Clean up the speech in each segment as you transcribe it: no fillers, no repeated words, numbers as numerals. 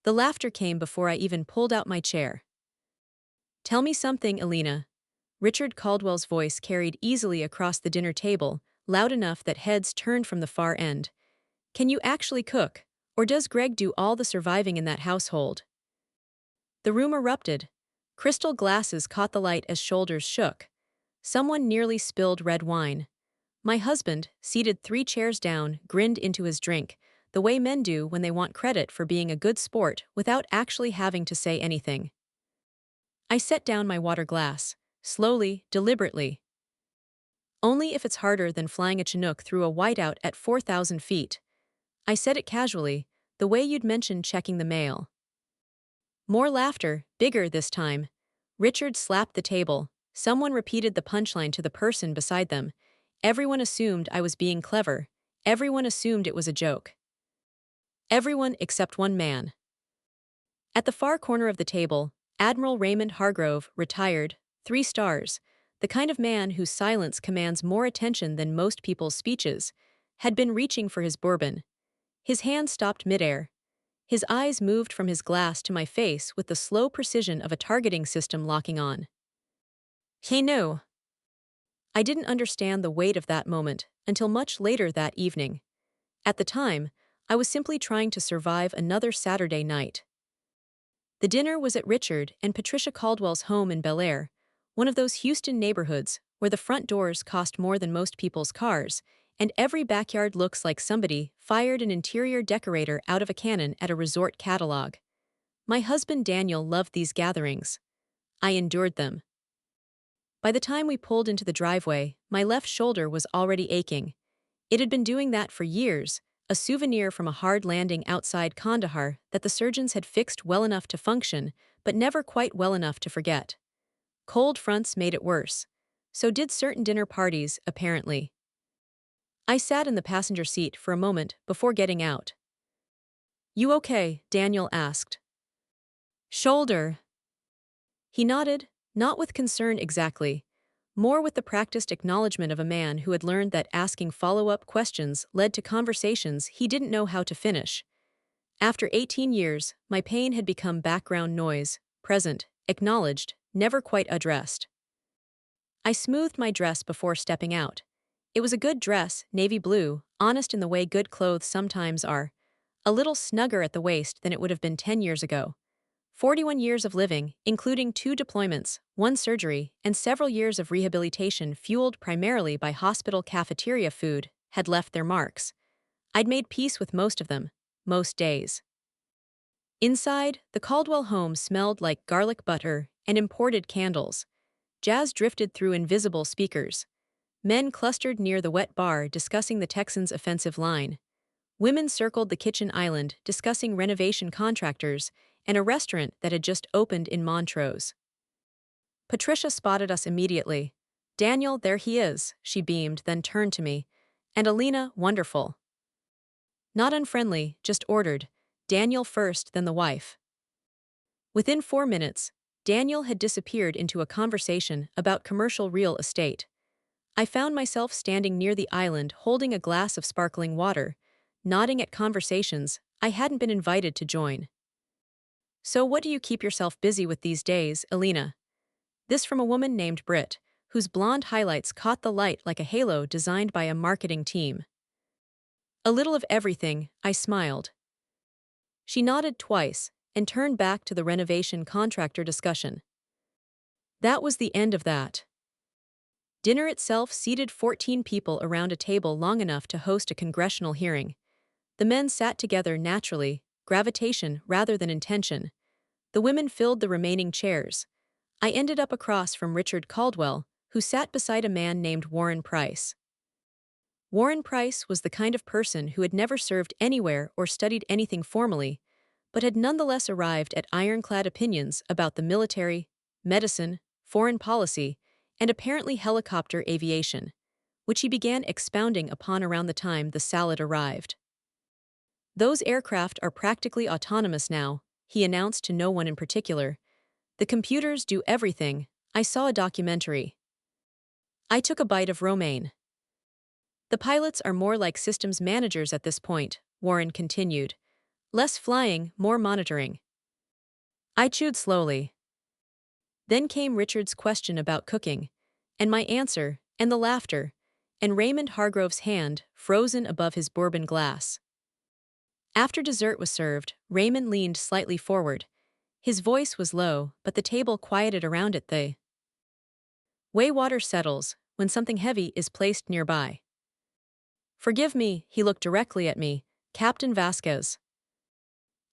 The laughter came before I even pulled out my chair. "Tell me something, Elena." Richard Caldwell's voice carried easily across the dinner table, loud enough that heads turned from the far end. "Can you actually cook? Or does Greg do all the surviving in that household?" The room erupted. Crystal glasses caught the light as shoulders shook. Someone nearly spilled red wine. My husband, seated 3 chairs down, grinned into his drink, the way men do when they want credit for being a good sport without actually having to say anything. I set down my water glass, slowly, deliberately. "Only if it's harder than flying a Chinook through a whiteout at 4,000 feet. I said it casually, the way you'd mention checking the mail. More laughter, bigger this time. Richard slapped the table. Someone repeated the punchline to the person beside them. Everyone assumed I was being clever. Everyone assumed it was a joke. Everyone except one man. At the far corner of the table, Admiral Raymond Hargrove, retired, 3 stars, the kind of man whose silence commands more attention than most people's speeches, had been reaching for his bourbon. His hand stopped midair. His eyes moved from his glass to my face with the slow precision of a targeting system locking on. He knew. I didn't understand the weight of that moment until much later that evening. At the time, I was simply trying to survive another Saturday night. The dinner was at Richard and Patricia Caldwell's home in Bel Air, one of those Houston neighborhoods where the front doors cost more than most people's cars, and every backyard looks like somebody fired an interior decorator out of a cannon at a resort catalog. My husband Daniel loved these gatherings. I endured them. By the time we pulled into the driveway, my left shoulder was already aching. It had been doing that for years, a souvenir from a hard landing outside Kandahar that the surgeons had fixed well enough to function, but never quite well enough to forget. Cold fronts made it worse. So did certain dinner parties, apparently. I sat in the passenger seat for a moment before getting out. "You okay?" Daniel asked. "Shoulder." He nodded, not with concern exactly, more with the practiced acknowledgement of a man who had learned that asking follow-up questions led to conversations he didn't know how to finish. After 18 years, my pain had become background noise, present, acknowledged, never quite addressed. I smoothed my dress before stepping out. It was a good dress, navy blue, honest in the way good clothes sometimes are, a little snugger at the waist than it would have been 10 years ago. 41 years of living, including 2 deployments, 1 surgery, and several years of rehabilitation fueled primarily by hospital cafeteria food, had left their marks. I'd made peace with most of them, most days. Inside, the Caldwell home smelled like garlic butter and imported candles. Jazz drifted through invisible speakers. Men clustered near the wet bar discussing the Texans' offensive line. Women circled the kitchen island discussing renovation contractors and a restaurant that had just opened in Montrose. Patricia spotted us immediately. "Daniel, there he is," she beamed, then turned to me. "And Elena, wonderful." Not unfriendly, just ordered. Daniel first, then the wife. Within 4 minutes, Daniel had disappeared into a conversation about commercial real estate. I found myself standing near the island holding a glass of sparkling water, nodding at conversations I hadn't been invited to join. "So what do you keep yourself busy with these days, Elena?" This from a woman named Britt, whose blonde highlights caught the light like a halo designed by a marketing team. "A little of everything," I smiled. She nodded twice and turned back to the renovation contractor discussion. That was the end of that. Dinner itself seated 14 people around a table long enough to host a congressional hearing. The men sat together naturally, gravitation rather than intention. The women filled the remaining chairs. I ended up across from Richard Caldwell, who sat beside a man named Warren Price. Warren Price was the kind of person who had never served anywhere or studied anything formally, but had nonetheless arrived at ironclad opinions about the military, medicine, foreign policy, and apparently helicopter aviation, which he began expounding upon around the time the salad arrived. "Those aircraft are practically autonomous now," he announced to no one in particular. "The computers do everything. I saw a documentary." I took a bite of romaine. "The pilots are more like systems managers at this point," Warren continued. Less flying, more monitoring. I chewed slowly. Then came Richard's question about cooking, and my answer, and the laughter, and Raymond Hargrove's hand frozen above his bourbon glass. After dessert was served, Raymond leaned slightly forward. His voice was low, but the table quieted around it the way water settles when something heavy is placed nearby. Forgive me, he looked directly at me, Captain Vasquez.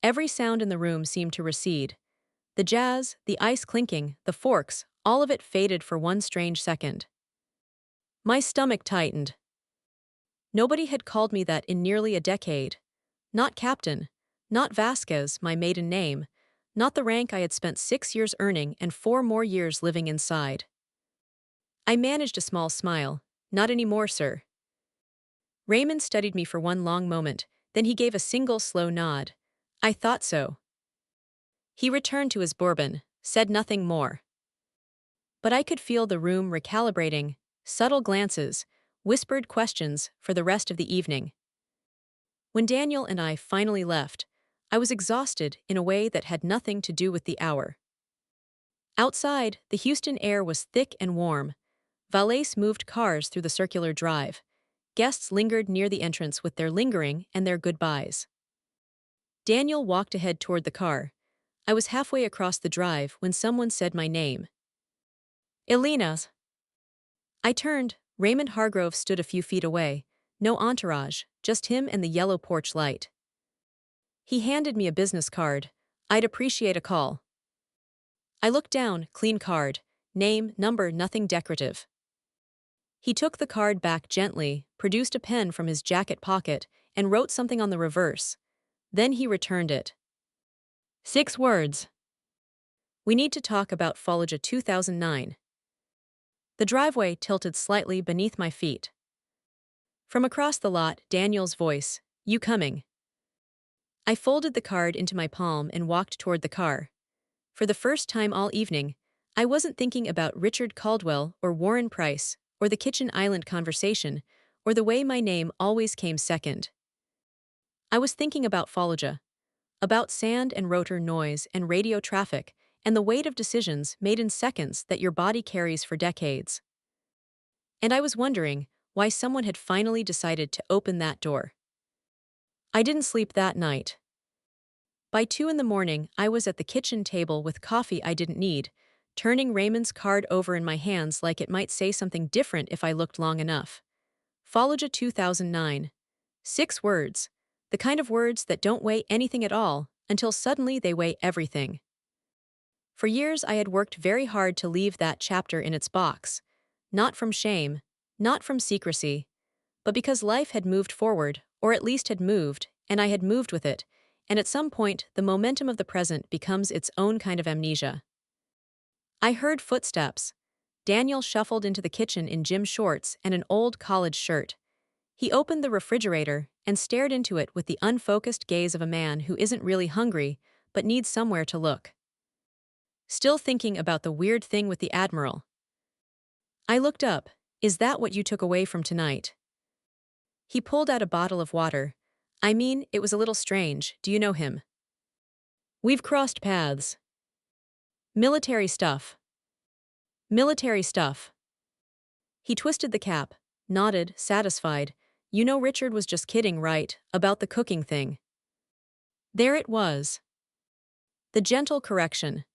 Every sound in the room seemed to recede. The jazz, the ice clinking, the forks, all of it faded for one strange second. My stomach tightened. Nobody had called me that in nearly a decade. Not Captain, not Vasquez, my maiden name, not the rank I had spent 6 years earning and 4 more years living inside. I managed a small smile. Not anymore, sir. Raymond studied me for one long moment, then he gave a single slow nod. I thought so. He returned to his bourbon, said nothing more. But I could feel the room recalibrating, subtle glances, whispered questions for the rest of the evening. When Daniel and I finally left, I was exhausted in a way that had nothing to do with the hour. Outside, the Houston air was thick and warm. Valets moved cars through the circular drive. Guests lingered near the entrance with their lingering and their goodbyes. Daniel walked ahead toward the car. I was halfway across the drive when someone said my name. Elena. I turned. Raymond Hargrove stood a few feet away. No entourage, just him and the yellow porch light. He handed me a business card. I'd appreciate a call. I looked down, clean card. Name, number, nothing decorative. He took the card back gently, produced a pen from his jacket pocket, and wrote something on the reverse. Then he returned it. 6 words. We need to talk about Fallujah 2009. The driveway tilted slightly beneath my feet. From across the lot, Daniel's voice, "You coming?" I folded the card into my palm and walked toward the car. For the first time all evening, I wasn't thinking about Richard Caldwell or Warren Price, or the kitchen island conversation, or the way my name always came second. I was thinking about Fallujah, about sand and rotor noise and radio traffic, and the weight of decisions made in seconds that your body carries for decades. And I was wondering why someone had finally decided to open that door. I didn't sleep that night. By 2 in the morning, I was at the kitchen table with coffee I didn't need, turning Raymond's card over in my hands like it might say something different if I looked long enough. Fallujah 2009. 6 words. The kind of words that don't weigh anything at all, until suddenly they weigh everything. For years I had worked very hard to leave that chapter in its box. Not from shame, not from secrecy, but because life had moved forward, or at least had moved, and I had moved with it, and at some point the momentum of the present becomes its own kind of amnesia. I heard footsteps. Daniel shuffled into the kitchen in gym shorts and an old college shirt. He opened the refrigerator and stared into it with the unfocused gaze of a man who isn't really hungry, but needs somewhere to look. Still thinking about the weird thing with the Admiral. I looked up. Is that what you took away from tonight? He pulled out a bottle of water. I mean, it was a little strange. Do you know him? We've crossed paths. Military stuff. Military stuff. He twisted the cap, nodded, satisfied. You know Richard was just kidding, right, about the cooking thing. There it was. The gentle correction.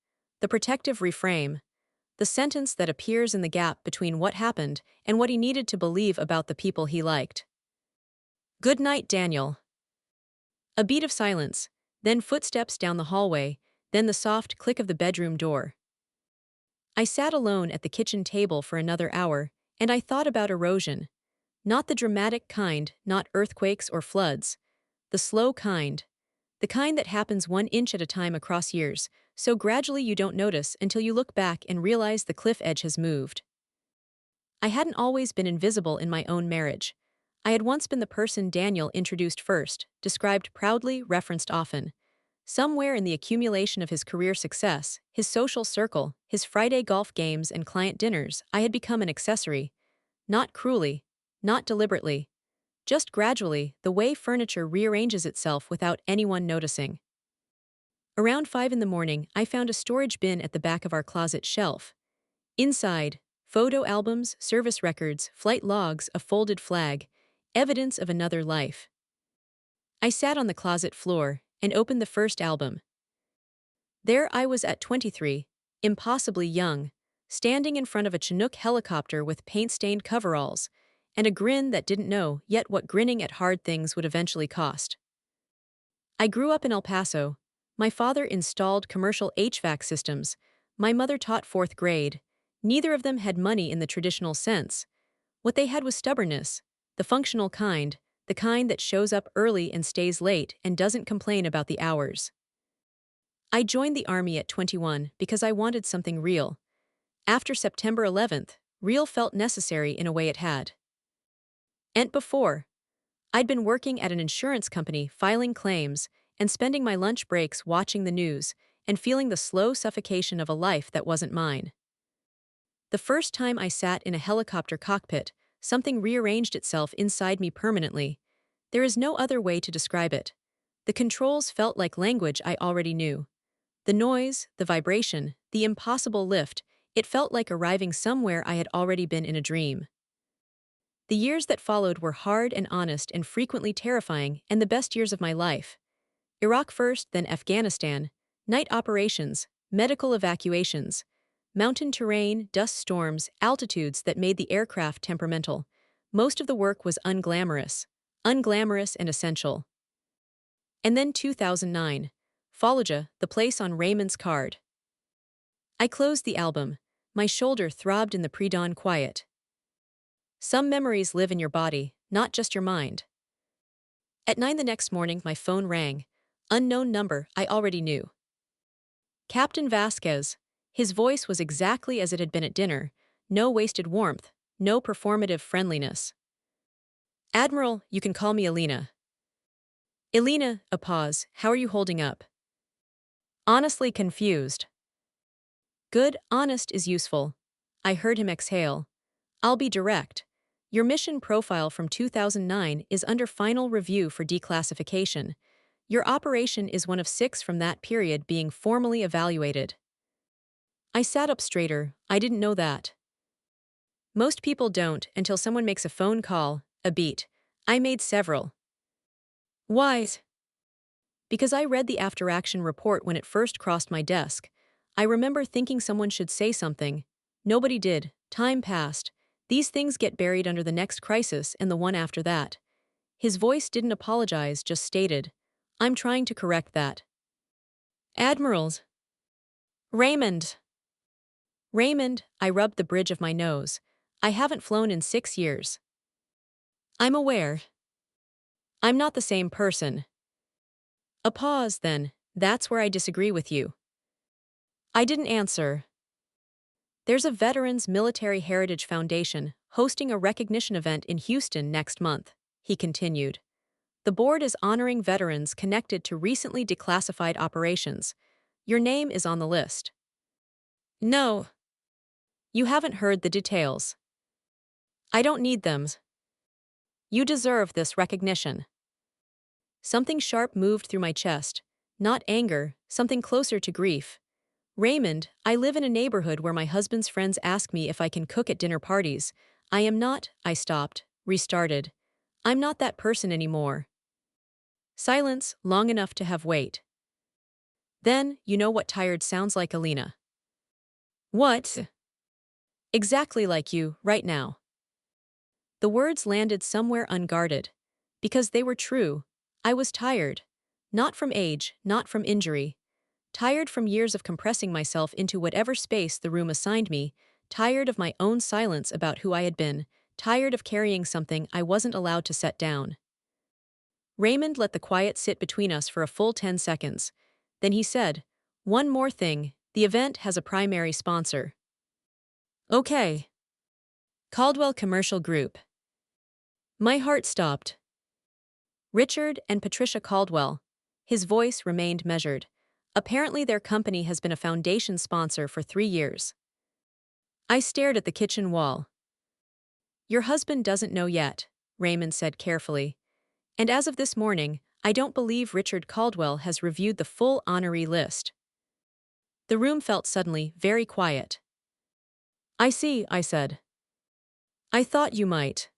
The protective reframe. The sentence that appears in the gap between what happened and what he needed to believe about the people he liked. Good night, Daniel. A beat of silence, then footsteps down the hallway, then the soft click of the bedroom door. I sat alone at the kitchen table for another hour, and I thought about erosion. Not the dramatic kind, not earthquakes or floods. The slow kind. The kind that happens 1 inch at a time across years, so gradually you don't notice until you look back and realize the cliff edge has moved. I hadn't always been invisible in my own marriage. I had once been the person Daniel introduced first, described proudly, referenced often. Somewhere in the accumulation of his career success, his social circle, his Friday golf games and client dinners, I had become an accessory. Not cruelly, not deliberately. just gradually, the way furniture rearranges itself without anyone noticing. Around 5 in the morning, I found a storage bin at the back of our closet shelf. Inside, photo albums, service records, flight logs, a folded flag, evidence of another life. I sat on the closet floor and opened the first album. There I was at 23, impossibly young, standing in front of a Chinook helicopter with paint-stained coveralls, and a grin that didn't know yet what grinning at hard things would eventually cost. I grew up in El Paso. My father installed commercial HVAC systems. My mother taught 4th grade. Neither of them had money in the traditional sense. What they had was stubbornness, the functional kind, the kind that shows up early and stays late and doesn't complain about the hours. I joined the Army at 21 because I wanted something real. After September 11th, real felt necessary in a way it had. And before, I'd been working at an insurance company filing claims and spending my lunch breaks watching the news and feeling the slow suffocation of a life that wasn't mine. The first time I sat in a helicopter cockpit, something rearranged itself inside me permanently. There is no other way to describe it. The controls felt like language I already knew. The noise, the vibration, the impossible lift, it felt like arriving somewhere I had already been in a dream. The years that followed were hard and honest and frequently terrifying, and the best years of my life. Iraq first, then Afghanistan, night operations, medical evacuations, mountain terrain, dust storms, altitudes that made the aircraft temperamental. Most of the work was unglamorous and essential. And then 2009, Fallujah, the place on Raymond's card. I closed the album. My shoulder throbbed in the pre-dawn quiet. Some memories live in your body, not just your mind. At 9 the next morning, my phone rang. Unknown number, I already knew. Captain Vasquez. His voice was exactly as it had been at dinner. No wasted warmth, no performative friendliness. Admiral, you can call me Elena. Elena, a pause. How are you holding up? Honestly confused. Good, honest is useful. I heard him exhale. I'll be direct. Your mission profile from 2009 is under final review for declassification. Your operation is one of 6 from that period being formally evaluated. I sat up straighter. I didn't know that. Most people don't until someone makes a phone call, a beat. I made several. Why? Because I read the after-action report when it first crossed my desk. I remember thinking someone should say something. Nobody did. Time passed. These things get buried under the next crisis and the one after that. His voice didn't apologize, just stated, I'm trying to correct that. Admirals. Raymond. Raymond, I rubbed the bridge of my nose. I haven't flown in 6 years. I'm aware. I'm not the same person. A pause, then. That's where I disagree with you. I didn't answer. There's a Veterans Military Heritage Foundation hosting a recognition event in Houston next month, he continued. The board is honoring veterans connected to recently declassified operations. Your name is on the list. No. You haven't heard the details. I don't need them. You deserve this recognition. Something sharp moved through my chest. Not anger, something closer to grief. Raymond, I live in a neighborhood where my husband's friends ask me if I can cook at dinner parties. I am not, I stopped, restarted. I'm not that person anymore. Silence, long enough to have weight. Then, you know what tired sounds like, Elena. What? Exactly like you, right now. The words landed somewhere unguarded. Because they were true. I was tired. Not from age, not from injury. Tired from years of compressing myself into whatever space the room assigned me, tired of my own silence about who I had been, tired of carrying something I wasn't allowed to set down. Raymond let the quiet sit between us for a full 10 seconds. Then he said, one more thing, the event has a primary sponsor. Okay. Caldwell Commercial Group. My heart stopped. Richard and Patricia Caldwell. His voice remained measured. Apparently their company has been a foundation sponsor for 3 years. I stared at the kitchen wall. Your husband doesn't know yet, Raymond said carefully. And as of this morning, I don't believe Richard Caldwell has reviewed the full honoree list. The room felt suddenly very quiet. I see, I said. I thought you might.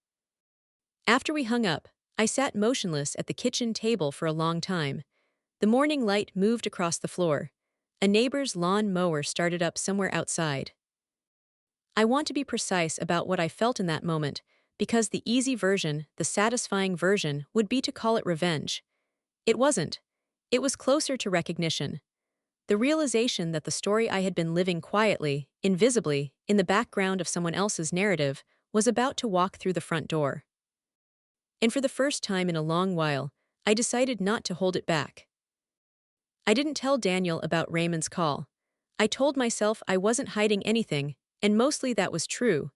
After we hung up, I sat motionless at the kitchen table for a long time. The morning light moved across the floor. A neighbor's lawn mower started up somewhere outside. I want to be precise about what I felt in that moment, because the easy version, the satisfying version, would be to call it revenge. It wasn't. It was closer to recognition. The realization that the story I had been living quietly, invisibly, in the background of someone else's narrative, was about to walk through the front door. And for the first time in a long while, I decided not to hold it back. I didn't tell Daniel about Raymond's call. I told myself I wasn't hiding anything, and mostly that was true.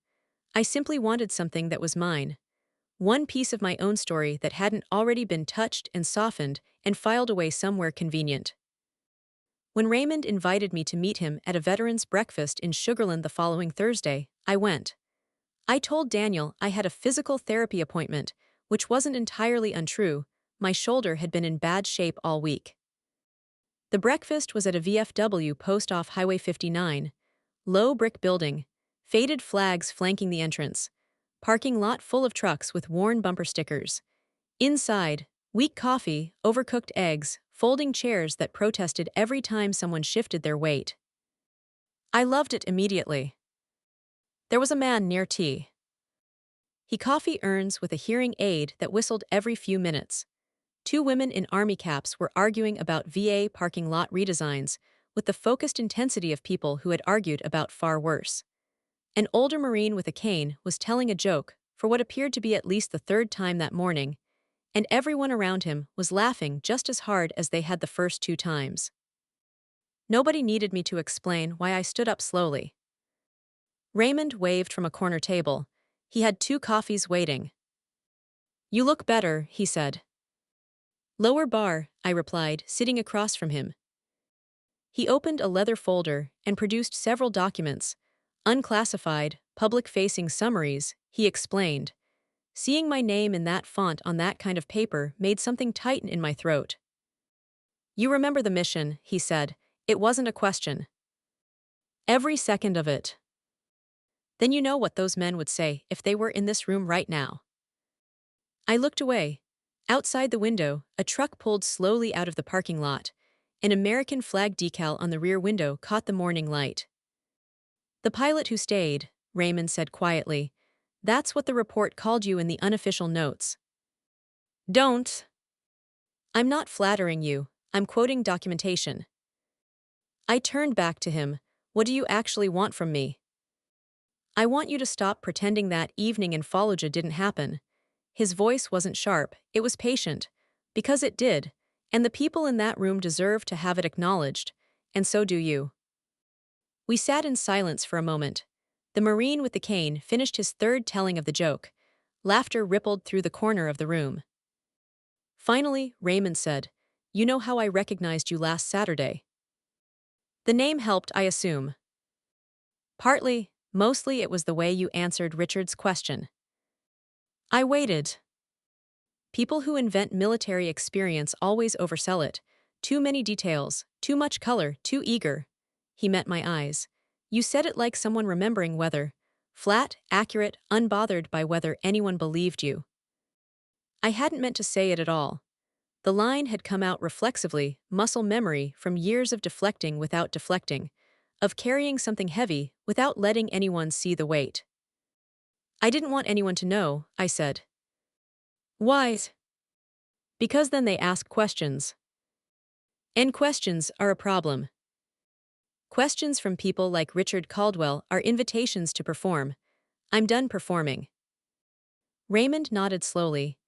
I simply wanted something that was mine. One piece of my own story that hadn't already been touched and softened and filed away somewhere convenient. When Raymond invited me to meet him at a veterans' breakfast in Sugarland the following Thursday, I went. I told Daniel I had a physical therapy appointment, which wasn't entirely untrue. My shoulder had been in bad shape all week. The breakfast was at a VFW post off Highway 59, low brick building, faded flags flanking the entrance, parking lot full of trucks with worn bumper stickers. Inside, weak coffee, overcooked eggs, folding chairs that protested every time someone shifted their weight. I loved it immediately. There was a man near tea. He coffee urns with a hearing aid that whistled every few minutes. Two women in army caps were arguing about VA parking lot redesigns with the focused intensity of people who had argued about far worse. An older Marine with a cane was telling a joke for what appeared to be at least the third time that morning, and everyone around him was laughing just as hard as they had the first two times. Nobody needed me to explain why I stood up slowly. Raymond waved from a corner table. He had 2 coffees waiting. You look better, he said. Lower bar, I replied, sitting across from him. He opened a leather folder and produced several documents. Unclassified, public-facing summaries, he explained. Seeing my name in that font on that kind of paper made something tighten in my throat. You remember the mission, he said. It wasn't a question. Every second of it. Then you know what those men would say if they were in this room right now. I looked away. Outside the window, a truck pulled slowly out of the parking lot. An American flag decal on the rear window caught the morning light. The pilot who stayed, Raymond said quietly. That's what the report called you in the unofficial notes. Don't. I'm not flattering you, I'm quoting documentation. I turned back to him. What do you actually want from me? I want you to stop pretending that evening in Fallujah didn't happen. His voice wasn't sharp, it was patient. Because it did, and the people in that room deserve to have it acknowledged, and so do you. We sat in silence for a moment. The Marine with the cane finished his third telling of the joke. Laughter rippled through the corner of the room. Finally, Raymond said, You know how I recognized you last Saturday? The name helped, I assume. Partly, mostly it was the way you answered Richard's question. I waited. People who invent military experience always oversell it. Too many details, too much color, too eager. He met my eyes. You said it like someone remembering weather. Flat, accurate, unbothered by whether anyone believed you. I hadn't meant to say it at all. The line had come out reflexively, muscle memory from years of deflecting without deflecting, of carrying something heavy without letting anyone see the weight. I didn't want anyone to know, I said. Why? Because then they ask questions. And questions are a problem. Questions from people like Richard Caldwell are invitations to perform. I'm done performing. Raymond nodded slowly.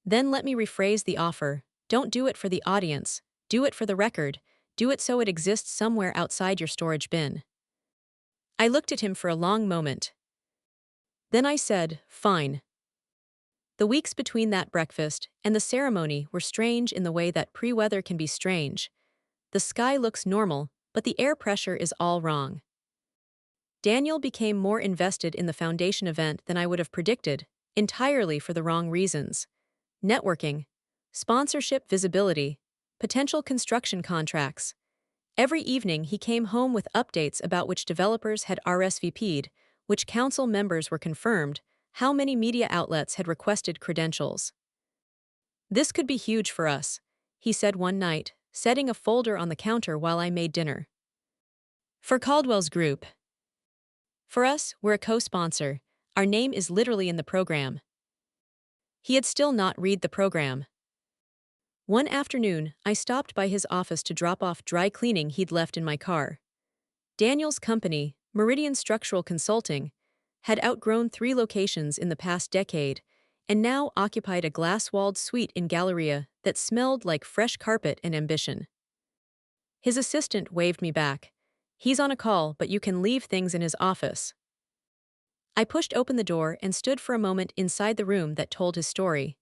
Then let me rephrase the offer. Don't do it for the audience. Do it for the record. Do it so it exists somewhere outside your storage bin. I looked at him for a long moment. Then I said, Fine. The weeks between that breakfast and the ceremony were strange in the way that pre-weather can be strange. The sky looks normal, but the air pressure is all wrong. Daniel became more invested in the foundation event than I would have predicted, entirely for the wrong reasons. Networking, sponsorship visibility, potential construction contracts. Every evening he came home with updates about which developers had RSVP'd, which council members were confirmed, how many media outlets had requested credentials. "This could be huge for us," he said one night, setting a folder on the counter while I made dinner. "For Caldwell's group. For us, we're a co-sponsor. Our name is literally in the program." He had still not read the program. One afternoon, I stopped by his office to drop off dry cleaning he'd left in my car. Daniel's company, Meridian Structural Consulting, had outgrown 3 locations in the past decade and now occupied a glass-walled suite in Galleria that smelled like fresh carpet and ambition. His assistant waved me back. "He's on a call, but you can leave things in his office." I pushed open the door and stood for a moment inside the room that told his story.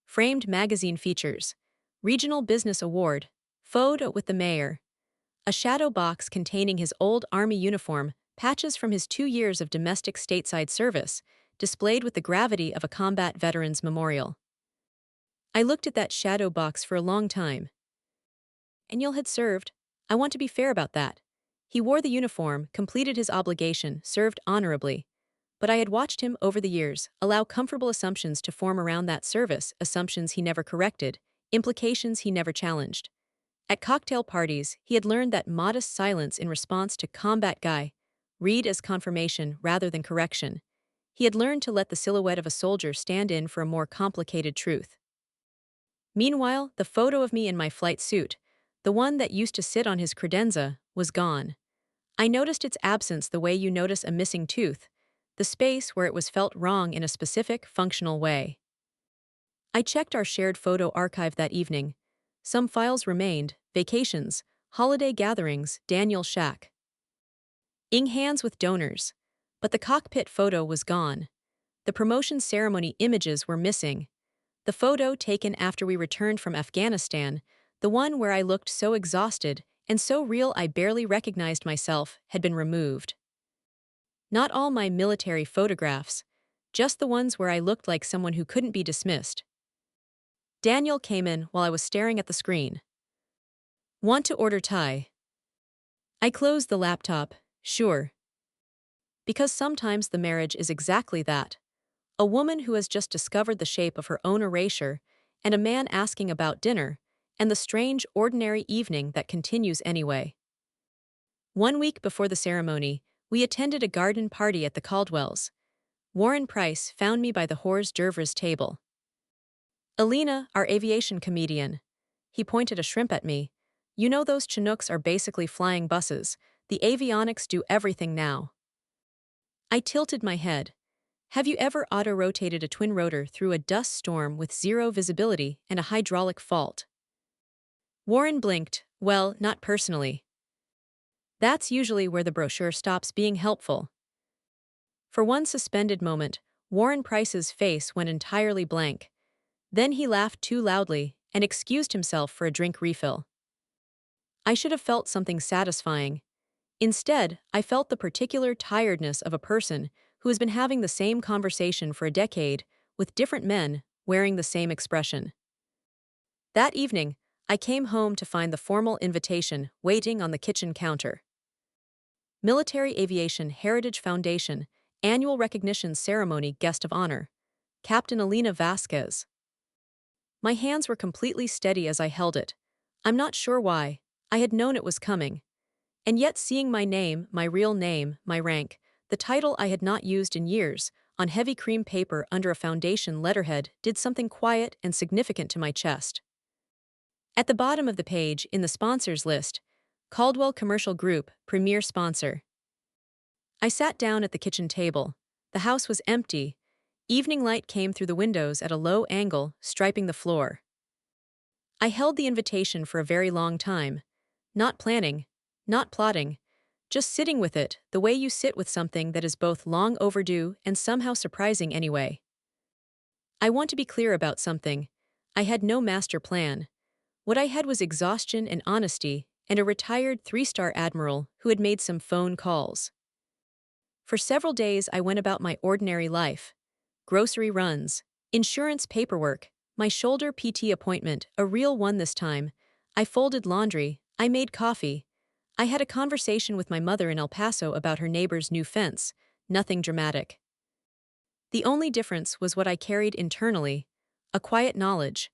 Framed magazine features, Regional Business Award, photo with the mayor, a shadow box containing his old Army uniform, patches from his 2 years of domestic stateside service, displayed with the gravity of a combat veteran's memorial. I looked at that shadow box for a long time. Daniel had served. I want to be fair about that. He wore the uniform, completed his obligation, served honorably. But I had watched him over the years allow comfortable assumptions to form around that service, assumptions he never corrected, implications he never challenged. At cocktail parties, he had learned that modest silence in response to "combat guy" read as confirmation rather than correction. He had learned to let the silhouette of a soldier stand in for a more complicated truth. Meanwhile, the photo of me in my flight suit, the one that used to sit on his credenza, was gone. I noticed its absence the way you notice a missing tooth, the space where it was felt wrong in a specific, functional way. I checked our shared photo archive that evening. Some files remained: vacations, holiday gatherings, Daniel shack. Ing hands with donors. But the cockpit photo was gone. The promotion ceremony images were missing. The photo taken after we returned from Afghanistan, the one where I looked so exhausted and so real I barely recognized myself, had been removed. Not all my military photographs, just the ones where I looked like someone who couldn't be dismissed. Daniel came in while I was staring at the screen. "Want to order Thai?" I closed the laptop. "Sure." Because sometimes the marriage is exactly that. A woman who has just discovered the shape of her own erasure, and a man asking about dinner, and the strange, ordinary evening that continues anyway. 1 week before the ceremony, we attended a garden party at the Caldwells. Warren Price found me by the hors d'oeuvres table. "Elena, our aviation comedian." He pointed a shrimp at me. "You know those Chinooks are basically flying buses. The avionics do everything now." I tilted my head. Have you ever auto-rotated a twin rotor through a dust storm with zero visibility and a hydraulic fault? Warren blinked. "Well, not personally." That's usually where the brochure stops being helpful. For one suspended moment, Warren Price's face went entirely blank. Then he laughed too loudly and excused himself for a drink refill. I should have felt something satisfying. Instead, I felt the particular tiredness of a person who has been having the same conversation for a decade, with different men, wearing the same expression. That evening, I came home to find the formal invitation waiting on the kitchen counter. Military Aviation Heritage Foundation, Annual Recognition Ceremony Guest of Honor, Captain Elena Vasquez. My hands were completely steady as I held it. I'm not sure why. I had known it was coming. And yet seeing my name, my real name, my rank, the title I had not used in years, on heavy cream paper under a foundation letterhead did something quiet and significant to my chest. At the bottom of the page, in the sponsors list, Caldwell Commercial Group, premier sponsor. I sat down at the kitchen table. The house was empty. Evening light came through the windows at a low angle, striping the floor. I held the invitation for a very long time, not planning, not plotting, just sitting with it, the way you sit with something that is both long overdue and somehow surprising anyway. I want to be clear about something. I had no master plan. What I had was exhaustion and honesty, and a retired 3-star admiral who had made some phone calls. For several days I went about my ordinary life. grocery runs, insurance paperwork, my shoulder PT appointment, a real one this time. I folded laundry, I made coffee. I had a conversation with my mother in El Paso about her neighbor's new fence, nothing dramatic. The only difference was what I carried internally, a quiet knowledge,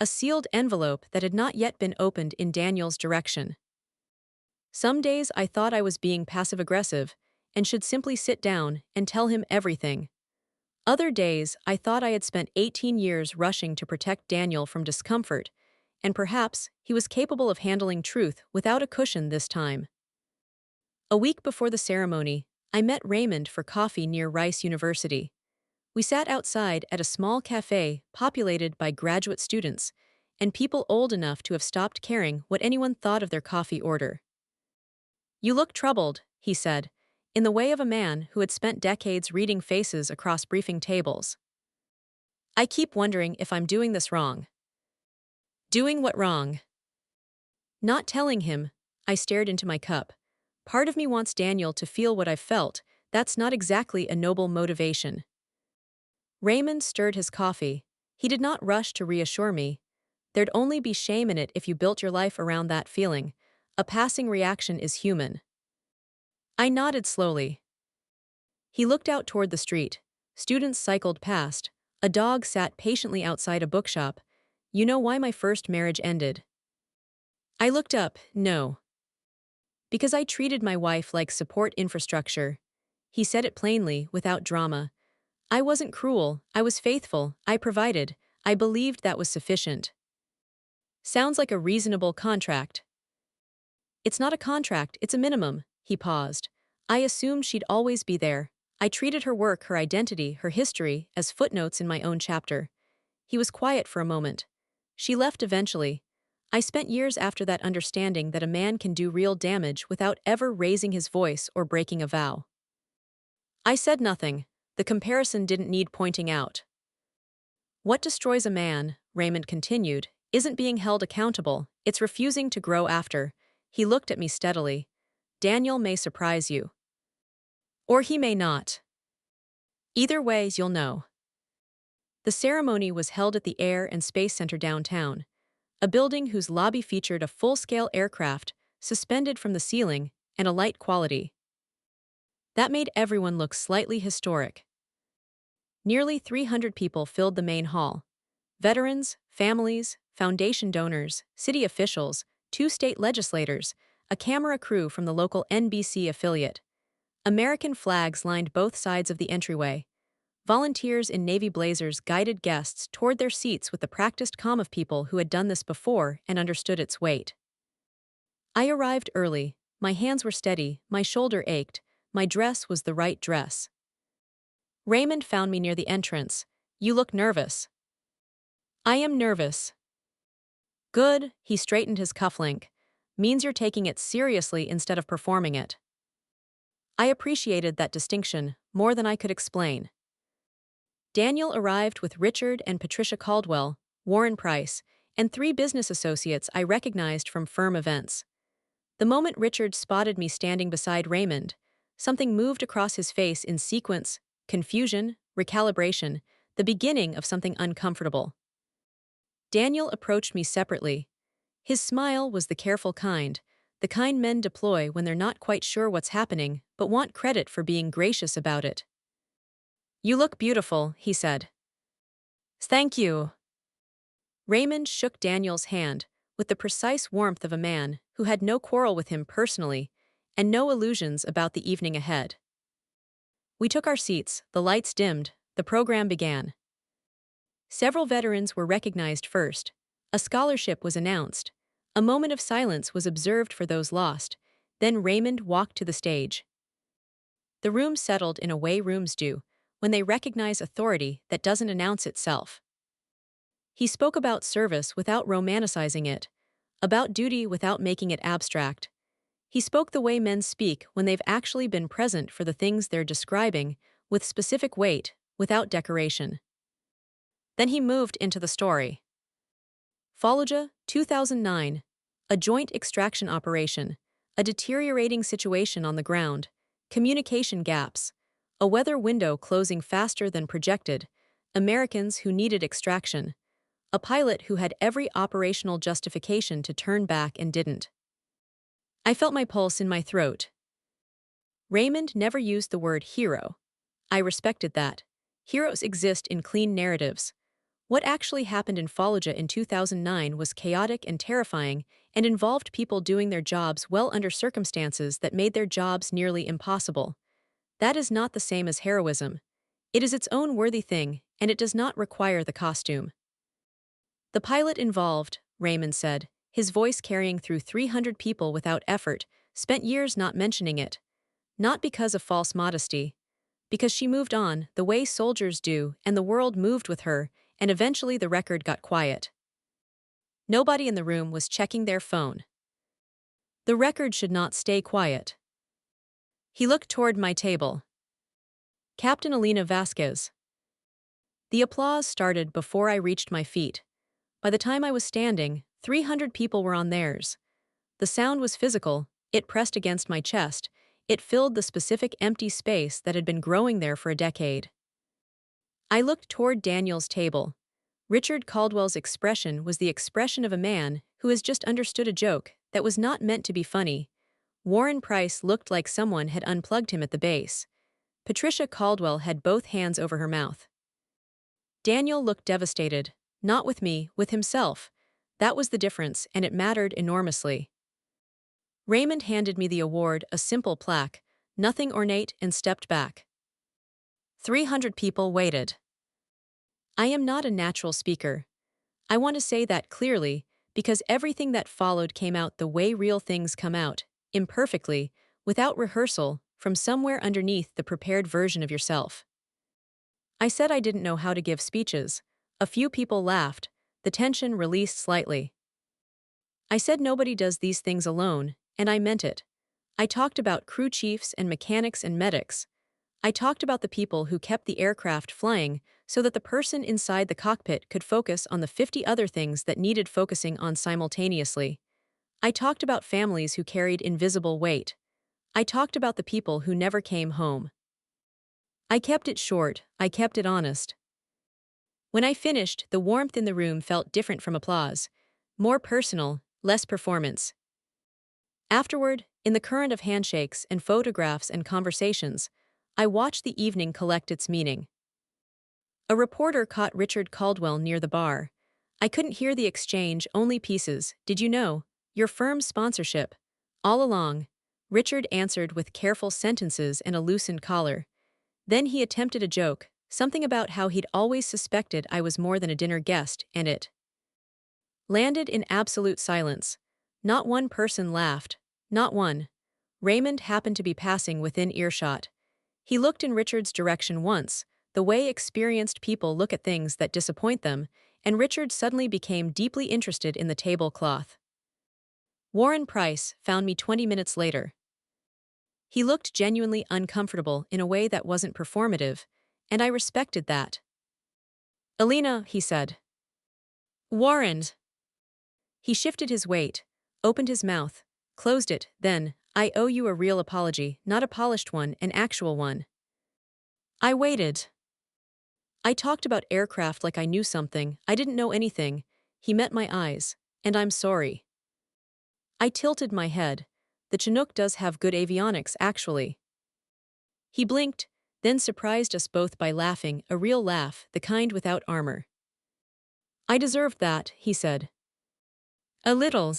a sealed envelope that had not yet been opened in Daniel's direction. Some days I thought I was being passive-aggressive and should simply sit down and tell him everything. Other days I thought I had spent 18 years rushing to protect Daniel from discomfort, and perhaps he was capable of handling truth without a cushion this time. A week before the ceremony, I met Raymond for coffee near Rice University. We sat outside at a small cafe populated by graduate students and people old enough to have stopped caring what anyone thought of their coffee order. "You look troubled," he said, in the way of a man who had spent decades reading faces across briefing tables. "I keep wondering if I'm doing this wrong." "Doing what wrong?" Not telling him, I stared into my cup. Part of me wants Daniel to feel what I've felt. That's not exactly a noble motivation. Raymond stirred his coffee. He did not rush to reassure me. There'd only be shame in it if you built your life around that feeling. A passing reaction is human. I nodded slowly. He looked out toward the street. Students cycled past. A dog sat patiently outside a bookshop. "You know why my first marriage ended?" I looked up. "No." "Because I treated my wife like support infrastructure." He said it plainly, without drama. "I wasn't cruel, I was faithful, I provided, I believed that was sufficient." "Sounds like a reasonable contract." "It's not a contract, it's a minimum." He paused. "I assumed she'd always be there. I treated her work, her identity, her history, as footnotes in my own chapter." He was quiet for a moment. "She left eventually. I spent years after that understanding that a man can do real damage without ever raising his voice or breaking a vow." I said nothing. The comparison didn't need pointing out. "What destroys a man," Raymond continued, "isn't being held accountable, it's refusing to grow after." He looked at me steadily. "Daniel may surprise you. Or he may not. Either way, you'll know." The ceremony was held at the Air and Space Center downtown, a building whose lobby featured a full-scale aircraft suspended from the ceiling and a light quality that made everyone look slightly historic. Nearly 300 people filled the main hall. Veterans, families, foundation donors, city officials, 2 state legislators, a camera crew from the local NBC affiliate. American flags lined both sides of the entryway. Volunteers in navy blazers guided guests toward their seats with the practiced calm of people who had done this before and understood its weight. I arrived early. My hands were steady, my shoulder ached, my dress was the right dress. Raymond found me near the entrance. "You look nervous." "I am nervous." "Good," he straightened his cufflink. "Means you're taking it seriously instead of performing it." I appreciated that distinction more than I could explain. Daniel arrived with Richard and Patricia Caldwell, Warren Price, and 3 business associates I recognized from firm events. The moment Richard spotted me standing beside Raymond, something moved across his face in sequence: confusion, recalibration, the beginning of something uncomfortable. Daniel approached me separately. His smile was the careful kind, the kind men deploy when they're not quite sure what's happening but want credit for being gracious about it. "You look beautiful," he said. "Thank you." Raymond shook Daniel's hand with the precise warmth of a man who had no quarrel with him personally and no illusions about the evening ahead. We took our seats, the lights dimmed, the program began. Several veterans were recognized first. A scholarship was announced. A moment of silence was observed for those lost. Then Raymond walked to the stage. The room settled in a way rooms do when they recognize authority that doesn't announce itself. He spoke about service without romanticizing it, about duty without making it abstract. He spoke the way men speak when they've actually been present for the things they're describing, with specific weight, without decoration. Then he moved into the story. Fallujah, 2009. A joint extraction operation. A deteriorating situation on the ground. Communication gaps. A weather window closing faster than projected, Americans who needed extraction, a pilot who had every operational justification to turn back and didn't. I felt my pulse in my throat. Raymond never used the word hero. I respected that. Heroes exist in clean narratives. What actually happened in Fallujah in 2009 was chaotic and terrifying and involved people doing their jobs well under circumstances that made their jobs nearly impossible. That is not the same as heroism. It is its own worthy thing, and it does not require the costume. The pilot involved, Raymond said, his voice carrying through 300 people without effort, spent years not mentioning it. Not because of false modesty. Because she moved on, the way soldiers do, and the world moved with her, and eventually the record got quiet. Nobody in the room was checking their phone. The record should not stay quiet. He looked toward my table. Captain Elena Vasquez. The applause started before I reached my feet. By the time I was standing, 300 people were on theirs. The sound was physical, it pressed against my chest, it filled the specific empty space that had been growing there for a decade. I looked toward Daniel's table. Richard Caldwell's expression was the expression of a man who has just understood a joke that was not meant to be funny. Warren Price looked like someone had unplugged him at the base. Patricia Caldwell had both hands over her mouth. Daniel looked devastated, not with me, with himself. That was the difference, and it mattered enormously. Raymond handed me the award, a simple plaque, nothing ornate, and stepped back. 300 people waited. I am not a natural speaker. I want to say that clearly, because everything that followed came out the way real things come out, imperfectly, without rehearsal, from somewhere underneath the prepared version of yourself. I said I didn't know how to give speeches. A few people laughed, the tension released slightly. I said nobody does these things alone, and I meant it. I talked about crew chiefs and mechanics and medics. I talked about the people who kept the aircraft flying so that the person inside the cockpit could focus on the 50 other things that needed focusing on simultaneously. I talked about families who carried invisible weight. I talked about the people who never came home. I kept it short, I kept it honest. When I finished, the warmth in the room felt different from applause. More personal, less performance. Afterward, in the current of handshakes and photographs and conversations, I watched the evening collect its meaning. A reporter caught Richard Caldwell near the bar. I couldn't hear the exchange, only pieces. Did you know? Your firm's sponsorship. All along. Richard answered with careful sentences and a loosened collar. Then he attempted a joke, something about how he'd always suspected I was more than a dinner guest, and it landed in absolute silence. Not one person laughed. Not one. Raymond happened to be passing within earshot. He looked in Richard's direction once, the way experienced people look at things that disappoint them, and Richard suddenly became deeply interested in the tablecloth. Warren Price found me 20 minutes later. He looked genuinely uncomfortable in a way that wasn't performative, and I respected that. Elena, he said. Warren. He shifted his weight, opened his mouth, closed it, then, I owe you a real apology, not a polished one, an actual one. I waited. I talked about aircraft like I knew something. I didn't know anything. He met my eyes, and I'm sorry. I tilted my head. The Chinook does have good avionics, actually. He blinked, then surprised us both by laughing, a real laugh, the kind without armor. I deserved that, he said. A little.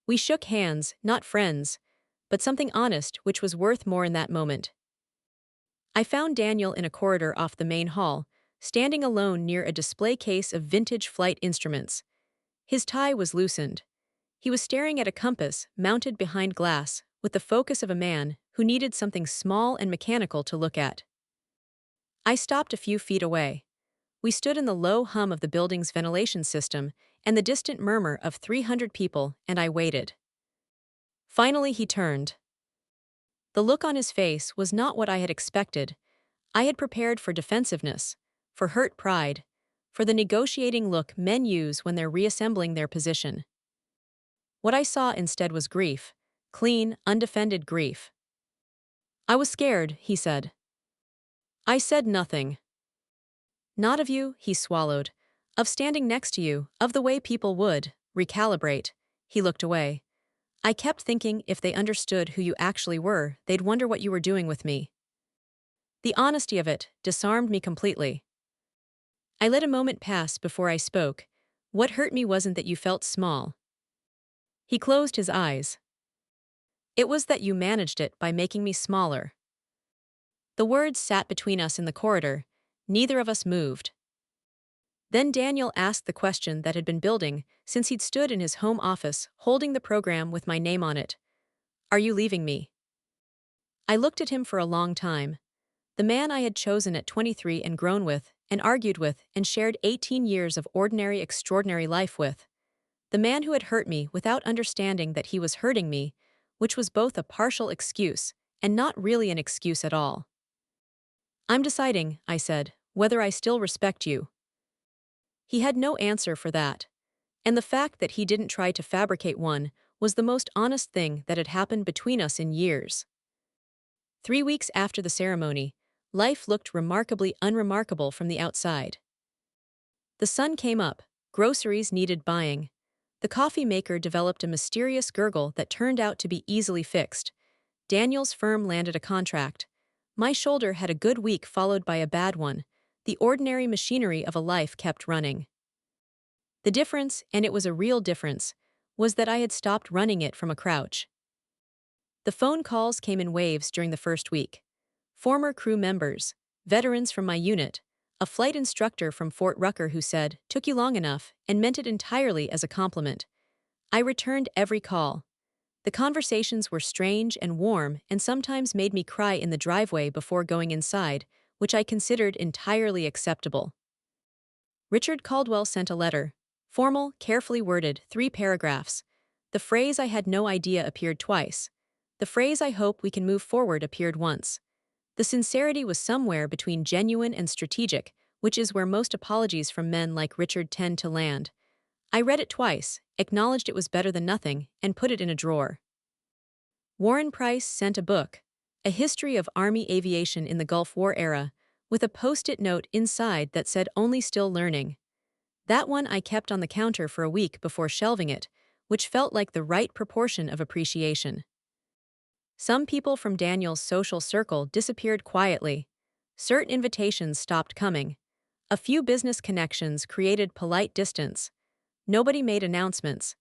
We shook hands, not friends, but something honest which was worth more in that moment. I found Daniel in a corridor off the main hall, standing alone near a display case of vintage flight instruments. His tie was loosened. He was staring at a compass mounted behind glass, with the focus of a man who needed something small and mechanical to look at. I stopped a few feet away. We stood in the low hum of the building's ventilation system and the distant murmur of 300 people, and I waited. Finally he turned. The look on his face was not what I had expected. I had prepared for defensiveness, for hurt pride, for the negotiating look men use when they're reassembling their position. What I saw instead was grief, clean, undefended grief. I was scared, he said. I said nothing. Not of you, he swallowed. Of standing next to you, of the way people would recalibrate. He looked away. I kept thinking if they understood who you actually were, they'd wonder what you were doing with me. The honesty of it disarmed me completely. I let a moment pass before I spoke. What hurt me wasn't that you felt small. He closed his eyes. It was that you managed it by making me smaller. The words sat between us in the corridor. Neither of us moved. Then Daniel asked the question that had been building since he'd stood in his home office holding the program with my name on it. Are you leaving me? I looked at him for a long time. The man I had chosen at 23 and grown with, and argued with, and shared 18 years of ordinary, extraordinary life with. The man who had hurt me without understanding that he was hurting me, which was both a partial excuse and not really an excuse at all. I'm deciding, I said, whether I still respect you. He had no answer for that. And the fact that he didn't try to fabricate one was the most honest thing that had happened between us in years. 3 weeks after the ceremony, life looked remarkably unremarkable from the outside. The sun came up, groceries needed buying. The coffee maker developed a mysterious gurgle that turned out to be easily fixed. Daniel's firm landed a contract. My shoulder had a good week followed by a bad one. The ordinary machinery of a life kept running. The difference, and it was a real difference, was that I had stopped running it from a crouch. The phone calls came in waves during the first week. Former crew members, veterans from my unit, a flight instructor from Fort Rucker who said, "Took you long enough," and meant it entirely as a compliment. I returned every call. The conversations were strange and warm and sometimes made me cry in the driveway before going inside, which I considered entirely acceptable. Richard Caldwell sent a letter. Formal, carefully worded, 3 paragraphs. The phrase "I had no idea" appeared twice. The phrase "I hope we can move forward" appeared once. The sincerity was somewhere between genuine and strategic, which is where most apologies from men like Richard tend to land. I read it twice, acknowledged it was better than nothing, and put it in a drawer. Warren Price sent a book, A History of Army Aviation in the Gulf War Era, with a post-it note inside that said "Only still learning." That one I kept on the counter for a week before shelving it, which felt like the right proportion of appreciation. Some people from Daniel's social circle disappeared quietly. Certain invitations stopped coming. A few business connections created polite distance. Nobody made announcements.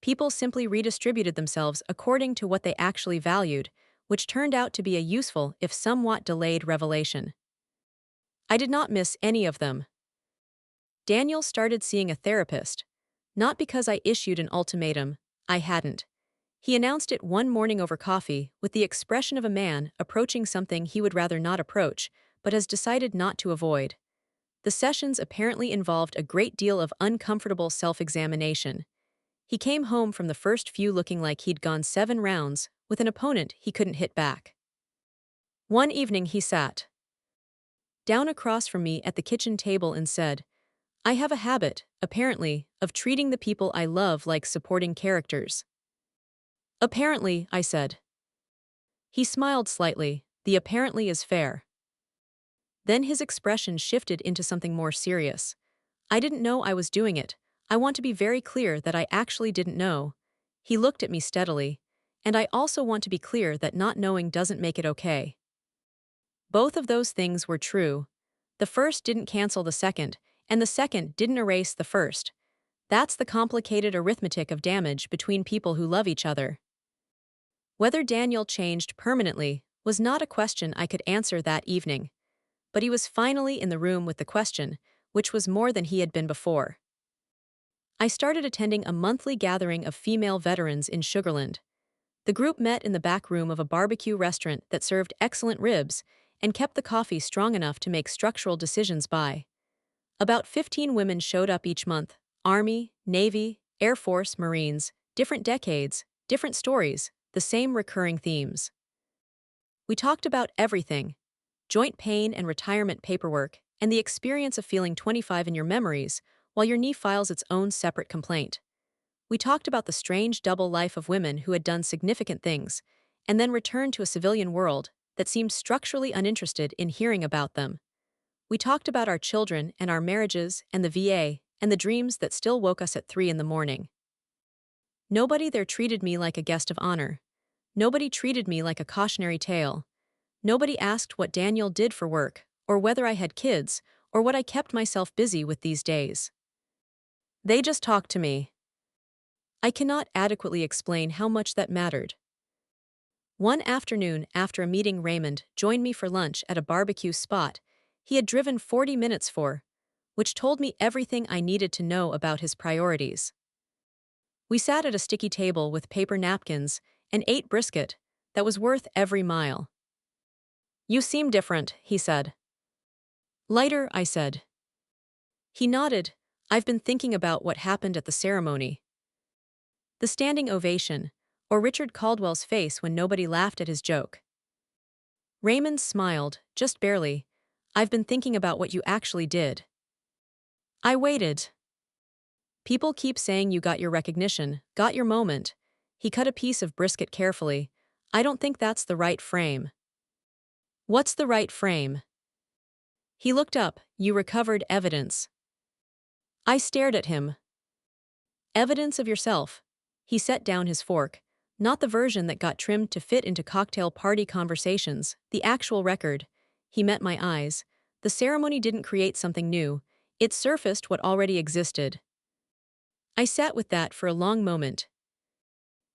People simply redistributed themselves according to what they actually valued, which turned out to be a useful, if somewhat delayed, revelation. I did not miss any of them. Daniel started seeing a therapist. Not because I issued an ultimatum, I hadn't. He announced it one morning over coffee with the expression of a man approaching something he would rather not approach, but has decided not to avoid. The sessions apparently involved a great deal of uncomfortable self-examination. He came home from the first few looking like he'd gone 7 rounds, with an opponent he couldn't hit back. One evening he sat down across from me at the kitchen table and said, "I have a habit, apparently, of treating the people I love like supporting characters." "Apparently," I said. He smiled slightly. "The apparently is fair." Then his expression shifted into something more serious. "I didn't know I was doing it. I want to be very clear that I actually didn't know." He looked at me steadily. "And I also want to be clear that not knowing doesn't make it okay." Both of those things were true. The first didn't cancel the second, and the second didn't erase the first. That's the complicated arithmetic of damage between people who love each other. Whether Daniel changed permanently was not a question I could answer that evening. But he was finally in the room with the question, which was more than he had been before. I started attending a monthly gathering of female veterans in Sugarland. The group met in the back room of a barbecue restaurant that served excellent ribs and kept the coffee strong enough to make structural decisions by. About 15 women showed up each month: Army, Navy, Air Force, Marines, different decades, different stories, the same recurring themes. We talked about everything: joint pain and retirement paperwork, and the experience of feeling 25 in your memories while your knee files its own separate complaint. We talked about the strange double life of women who had done significant things and then returned to a civilian world, that seemed structurally uninterested in hearing about them. We talked about our children and our marriages and the VA and the dreams that still woke us at 3 in the morning. Nobody there treated me like a guest of honor. Nobody treated me like a cautionary tale. Nobody asked what Daniel did for work, or whether I had kids, or what I kept myself busy with these days. They just talked to me. I cannot adequately explain how much that mattered. One afternoon after a meeting, Raymond joined me for lunch at a barbecue spot he had driven 40 minutes for, which told me everything I needed to know about his priorities. We sat at a sticky table with paper napkins and ate brisket that was worth every mile. "You seem different," he said. "Lighter," I said. He nodded. "I've been thinking about what happened at the ceremony." The standing ovation, or Richard Caldwell's face when nobody laughed at his joke. Raymond smiled, just barely. "I've been thinking about what you actually did." I waited. "People keep saying you got your recognition, got your moment." He cut a piece of brisket carefully. "I don't think that's the right frame." "What's the right frame?" He looked up. "You recovered evidence." I stared at him. "Evidence of yourself." He set down his fork. "Not the version that got trimmed to fit into cocktail party conversations, the actual record." He met my eyes. "The ceremony didn't create something new. It surfaced what already existed." I sat with that for a long moment.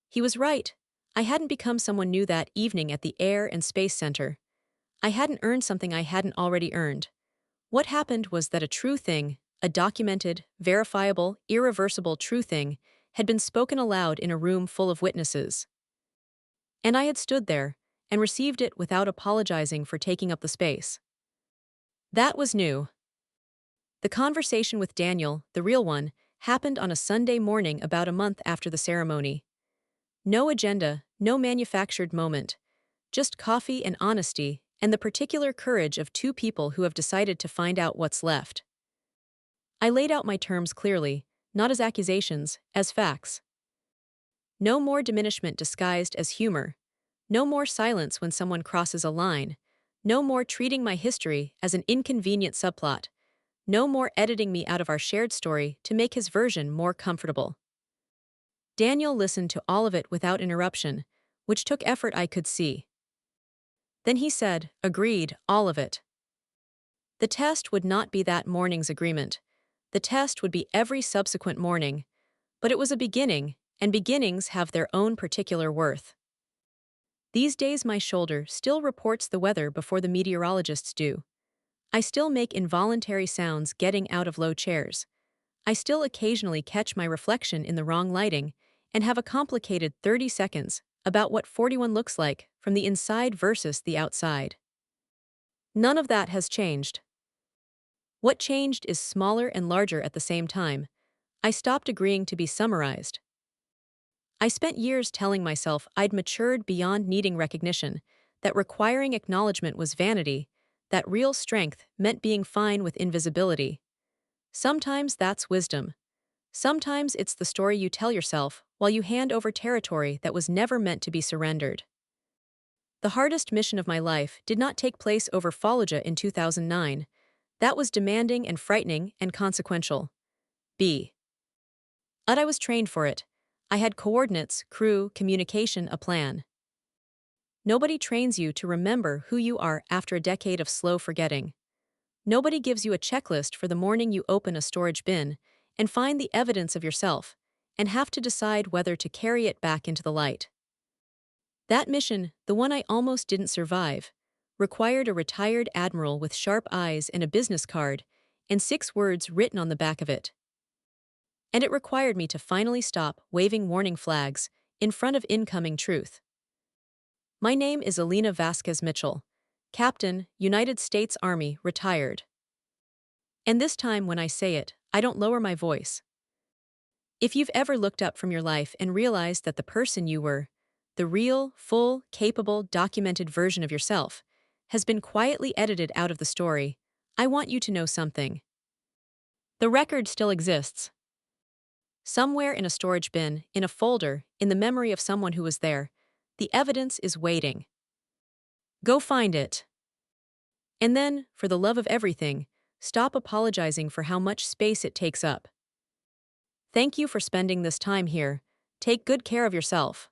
He was right. I hadn't become someone new that evening at the Air and Space Center. I hadn't earned something I hadn't already earned. What happened was that a true thing, a documented, verifiable, irreversible true thing, had been spoken aloud in a room full of witnesses. And I had stood there and received it without apologizing for taking up the space. That was new. The conversation with Daniel, the real one, happened on a Sunday morning about a month after the ceremony. No agenda, no manufactured moment. Just coffee and honesty, and the particular courage of two people who have decided to find out what's left. I laid out my terms clearly, not as accusations, as facts. No more diminishment disguised as humor. No more silence when someone crosses a line. No more treating my history as an inconvenient subplot. No more editing me out of our shared story to make his version more comfortable. Daniel listened to all of it without interruption, which took effort I could see. Then he said, "Agreed, all of it." The test would not be that morning's agreement. The test would be every subsequent morning. But it was a beginning, and beginnings have their own particular worth. These days my shoulder still reports the weather before the meteorologists do. I still make involuntary sounds getting out of low chairs. I still occasionally catch my reflection in the wrong lighting and have a complicated 30 seconds about what 41 looks like from the inside versus the outside. None of that has changed. What changed is smaller and larger at the same time. I stopped agreeing to be summarized. I spent years telling myself I'd matured beyond needing recognition, that requiring acknowledgement was vanity, that real strength meant being fine with invisibility. Sometimes that's wisdom. Sometimes it's the story you tell yourself while you hand over territory that was never meant to be surrendered. The hardest mission of my life did not take place over Fallujah in 2009. That was demanding and frightening and consequential. But I was trained for it. I had coordinates, crew, communication, a plan. Nobody trains you to remember who you are after a decade of slow forgetting. Nobody gives you a checklist for the morning you open a storage bin and find the evidence of yourself and have to decide whether to carry it back into the light. That mission, the one I almost didn't survive, required a retired admiral with sharp eyes and a business card and 6 words written on the back of it. And it required me to finally stop waving warning flags in front of incoming truth. My name is Elena Vasquez Mitchell, Captain, United States Army, retired. And this time when I say it, I don't lower my voice. If you've ever looked up from your life and realized that the person you were, the real, full, capable, documented version of yourself, has been quietly edited out of the story, I want you to know something. The record still exists. Somewhere in a storage bin, in a folder, in the memory of someone who was there, the evidence is waiting. Go find it. And then, for the love of everything, stop apologizing for how much space it takes up. Thank you for spending this time here. Take good care of yourself.